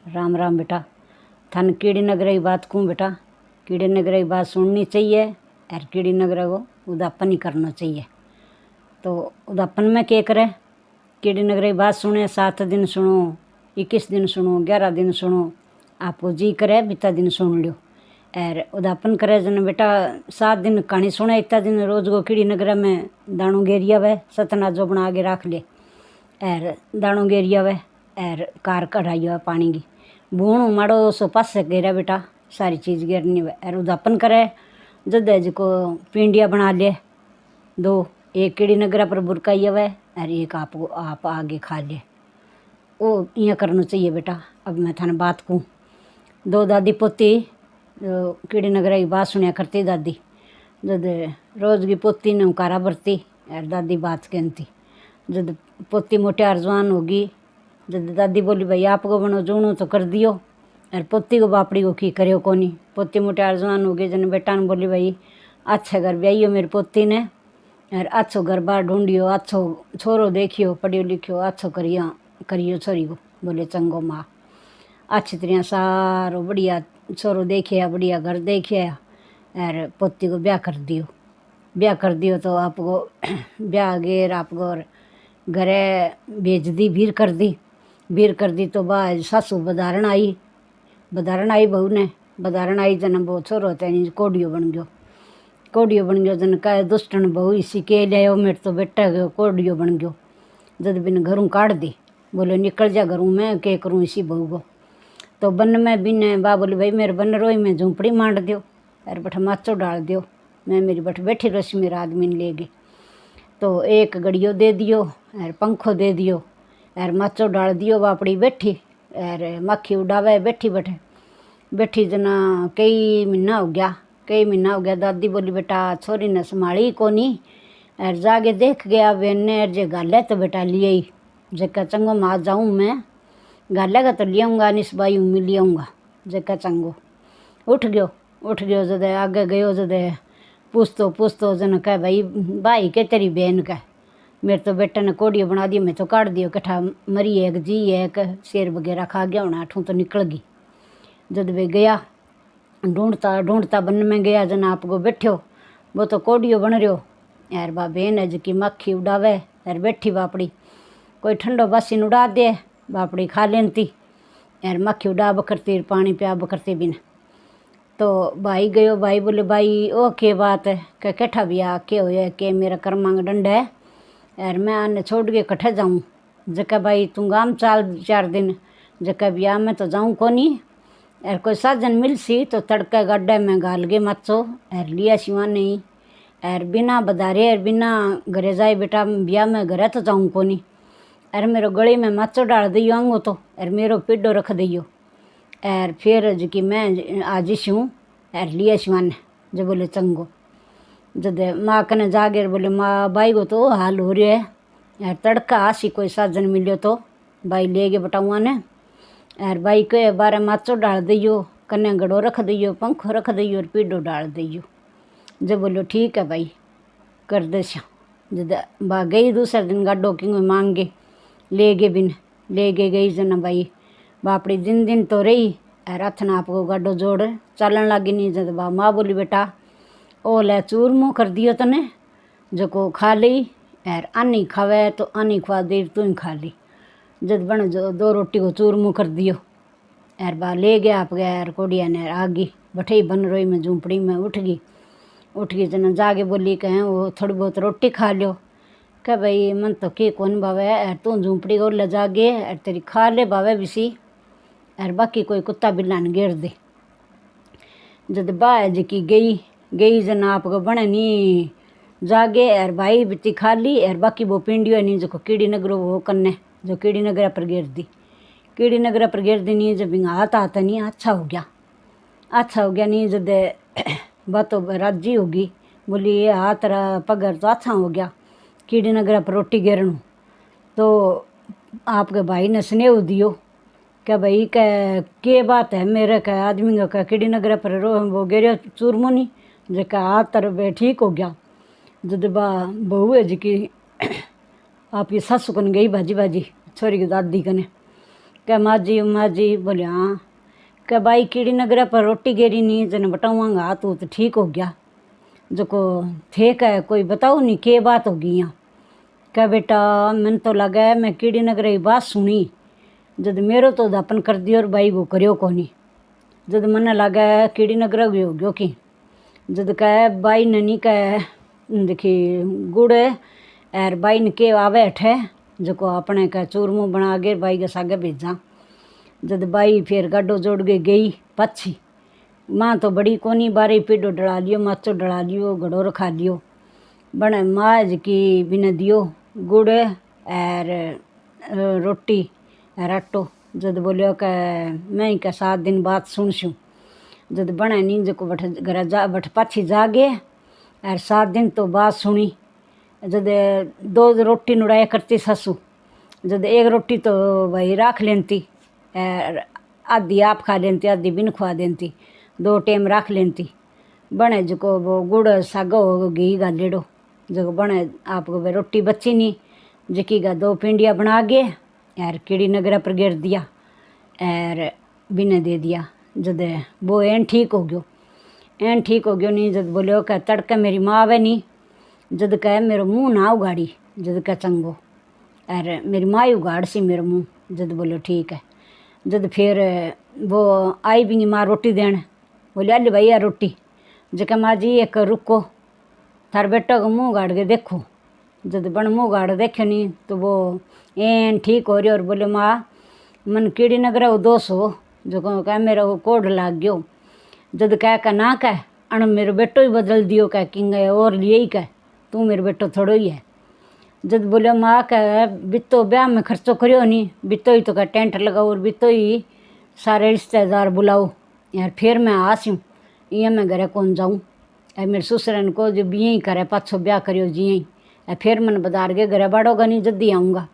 राम राम बेटा। थान कीड़ी नगरा की बात कहूँ बेटा, कीड़ी नगरा की बात सुननी चाहिए और कीड़ी नगरा को उदापन ही करना चाहिए। तो उदापन में क्या करे, कीड़ी नगरा की बात सुने, 7 दिन सुनो, 21 दिन सुनो, 11 दिन सुनो, आपको जी करे बीता दिन सुन लियो। और उदापन करे जन बेटा 7 दिन कहानी सुने, इतना दिन रोज को कीड़ी नगरा में दाणो गेरिया वे, सतनाजो बना आगे रख ले और दाणो गेरिया वे और कार कढ़ाई वे पानी की बूण माड़ो सो पास गेरा बेटा, सारी चीज़ गिरनी वे। और उदापन करे जद को पिंडिया बना ले 2, एक कीड़ी नगरा पर बुरकाई वे और एक आप आगे खा ले, वो यहाँ करना चाहिए बेटा। अब मैं थाने बात कहूँ, 2 दादी पोती कीड़ी नगरा की बात सुनिया करती दादी, जद रोज की पोती ने उकारा भरती और दादी बात कहती। जद पोती मोटियार जवान होगी, जद दादी बोली भाई आपको बनो जूणो तो कर दियो और पोती को बापड़ी को की करियो कोनी। पोती मोटियार जवान होगी, जन बेटा ने बोली भाई अच्छे घर ब्याइयो मेरी पोती ने और अच्छो घर बार ढूंढियो, अच्छो छोरो देखियो, पढ़ियो लिखियो, अच्छो करियो छोरी को। बोले चंगो माँ, अच्छी तरह सारो बढ़िया छोरो देखिया, बढ़िया घर देखिया और पोती को ब्याह कर दियो। ब्याह कर दियो तो आपको ब्याह गेर आपको घरे भेज दी, भीर कर दी तो बाद सासू बधारण आई बहू ने बधारण आई जन वो छोरो तेनी कोडियो बन गयो जन कह दुष्टन बहू इसी के लियो, मेरे तो बेटा गयो कोडियो बन गयो। जद बिन घरों काट दी, बोले निकल जा घरों में, के करूँ इसी बहू को। तो बन में बिन बा बोली भाई मेरे बन रोई में झूंपड़ी मांड दियो और बठ माचो डाल दियो, मैं मेरी बठ बैठी रसी मेरा आदमी ने ले गई। तो एक गड़ियो दे दियो और पंखो दे दियो और माचो डाल दियो, बापड़ी बैठी और मक्खी उड़ावे बैठी जना कई महीना हो गया। दादी बोली बेटा छोरी ने संभाली कोनी और जागे देख गया बेने और जे गाले तो बेटा लिए ही जेका चंगो माँ जाऊँ मैं गालेगा तो लियाऊँगा, निस बाई मिल आऊँगा जेका चंगो। उठ गयो जदे आगे गयो, जदे पूछतो जन कह भाई के तेरी बहन कह, मेरे तो बेटे ने कोडियो बना दियो, मैं तो काट दियो, कट्ठा मरी है जी है एक शेर वगैरह खा गया होना, अठूँ तो निकल गई। जद वे गया ढूंढता बन में गया, जन आपको बैठो वो तो कोडियो बन रहो यार बा बहन है जी मक्खी उड़ावे यार बैठी बापड़ी, कोई ठंडो बासी उड़ा दे बापड़ी खा लेती यार मक्खी उड़ा बकरती पानी प्या बकरती बिन। तो भाई गयो, भाई बोले भाई ओ के बात है, कह कट्ठा बिया के होया के मेरा कर्मांग डंड है यार मैं आने छोड़ के कट्ठे जाऊँ, जका भाई तू गाम चाल 4 दिन, जका बिया में तो जाऊँ कोनी यार कोई साजन मिल सी तो तड़के गड्ढे में गाल गे मचो यार लिया सिवा नहीं यार बिना बधारे यार बिना घरे जाए बेटा बिया में घरे तो जाऊँ कोनी यार मेरो गली में मचो डाल दियो आंगो तो यार मेरो पिड्डो रख दियो यार फिर जी मैं आज हूँ यार लिया सिवान जो बोले चंगो। जद माँ कने जागे बोले माँ भाई को तो हाल हो रही है यार तड़का आसी कोई साजन मिलियो तो भाई ले गए बटाऊआ ने यार भाई के बारे माचो डाल दियो, कन्या गड़ो रख दियो, पंखो रख दियो और पीडो डाल दियो। जब बोलो ठीक है भाई कर दे श्या। जद बा गई दूसरे दिन गाडो किंग मांग के ले गए गई जना भाई बापड़ी दिन तो रही और अथन आपको गाडो जोड़ चालन लगी नहीं। जद बा माँ बोली बेटा ओ ले चूरमू कर दियो तने जो को खा ली और आनी खावे तो आनी खवा दे तू ही खा ली। जद बन जो 2 रोटी को चूरमू कर दियो यार बा ले गया आप गया यार कोडिया ने आगी बठे ही बन रोई में झूंपड़ी में उठ गई जना जागे बोली कहें वो थोड़ी बहुत रोटी खा लियो, कह भाई मन तो के कौन बावे यार तू झूंपड़ी को ले जागे यार तेरी खा ले बावे बिसी यार बाकी कोई कुत्ता बिल्ला ने घेर दे। जद बाह जी की गई जना आपको बने नहीं जागे यार भाई बिती खा ली यार बाकी वो पिंडियो नहीं जो कीड़ी नगरो वो कन्ने जो कीड़ी नगरा पर गिर दी नहीं जब हाथ आता नहीं अच्छा हो गया नहीं। जब बातों राजी होगी बोली ये हाथ पगर तो अच्छा हो गया कीड़ी नगरा पर रोटी गिरनू। तो आपके भाई ने स्नेह दियो क्या भाई के बात है मेरे का आदमी का कीड़ी नगरा पर वो गिर चूरमो नहीं जका हाथ तर ठीक हो गया। जब बहू है जी की आपकी सासू कन गई भाजी छोरी की दादी कने कह माँ जी बोले हाँ। कह भाई कीड़ी नगरा पर रोटी गेरी नहीं जन बताऊँगा तो ठीक हो गया जो को थे कह कोई बताओ नहीं के बात होगी यहाँ। कह बेटा मैंने तो लगा मैं कीड़ी नगरा की बात सुनी जद मेरो तो दापन कर दियो और भाई वो करियो को नहीं जद मन लगा कीड़ी नगरा भी हो गयो कि जद कह भाई ने नहीं कह देखी गुड़ और भाई ने के आवे अठे जो को अपने का चूरमू बना के भाई के सागे भेजा। जद भाई फिर गाडो जोड़ के गई पछी माँ तो बड़ी कोनी बारी पीडो डला लियो माचो डला लियो घड़ो रखा लियो बने माँ की बिना दियो गुड़ और रोटी और आटो। जद बोलियो कि मैं का 7 दिन बाद सुनसूँ जद बने नहीं जो को बठ घर जा बठ पाछी जागे और 7 दिन तो बात सुनी। जद 2 रोटी नुड़ाया करती सासू जद 1 रोटी तो भाई राख लेती और आधी आप खा लेती आधी बिन खुआ देती 2 टाइम राख लेती बने जो को वो गुड़ सागो घी गालेड़ो जो बने आपको भाई रोटी बची नहीं जकी का 2 पिंडिया बना गए और कीड़ी नगरा पर गिर दिया और बिने दे दिया। जद वो एन ठीक हो गयो नहीं जद बोलियो कह तड़के मेरी माँ आवे नहीं जद कह मेरो मुँह ना उगाड़ी जद कह चंगो और मेरी माँ ही उगाड़ सी मेरो मुँह जद बोलो ठीक है। जद फिर वो आई भी नहीं माँ रोटी देने बोले अल भैया रोटी जका माँ जी एक रुको थार बेटा को मुँह गाड़ के देखो जद बन मुँह गाड़ देखे नहीं तो वो एन ठीक हो रही और बोले माँ मन कीड़ी नगरा वो 200 जो कह मेरा वो कोड लाग गयो जद कह ना कह अण मेरो बेटो ही बदल दियो कह किंग और लिए ही कह तू मेरो बेटो थोड़ो ही है। जद बोले माँ कह बितो ब्याह में खर्चो करियो नहीं बितो ही तो कह टेंट लगाओ और बितो ही सारे रिश्तेदार बुलाओ यार फिर मैं आसूँ ये मैं घरे कौन जाऊँ मेरे ससुरन को जो बिये ही करे पाछो ब्याह करियो जिये ही फिर मन बदार के घरे बाड़ोगा नहीं जद ही आऊँगा।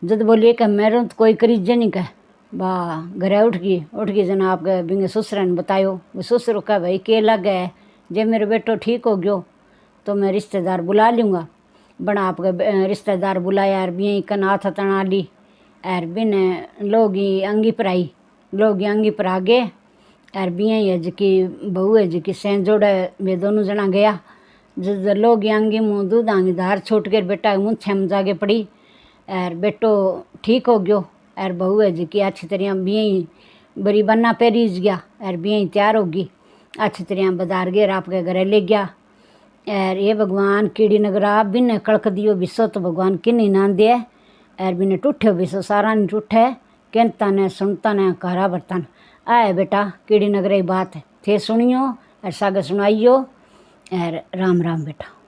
जद बोलिए कि मेरे तो कोई करीजे नहीं कह वाह घरे उठ गई जना आपके बिंगे ससुर ने बतायो वो ससुर का भाई के लग गए जे मेरे बेटो ठीक हो गयो तो मैं रिश्तेदार बुला लूँगा बना आपके रिश्तेदार बुलाया और बिये कन हाथ तना ली और बिन लोग अंगी पर आई लोग अंगी पर आ गए और बिये है जी बहू है जी सें जोड़े वे दोनों जना गया जब लोग अंगी मुँह दूध आंगी धार छूट कर बेटा मुँह छम जाके पड़ी और बेटो ठीक हो गयो और बहू है जी की अच्छी तरह बिये बरी बन्ना पेरीज गया और बिये तैयार होगी अच्छी तरह बाजार गए आपके घरे ले गया और ये भगवान कीड़ी नगरा बिन कड़क दियो बिसो तो भगवान किन्नी ना दे और बिन टूठे बिसो सारा नहीं टूठे कहता ने सुनता ने कारा बर्तन आए बेटा कीड़ी नगरा की बात थे सुनियो और सागे सुनाइयो और राम राम बेटा।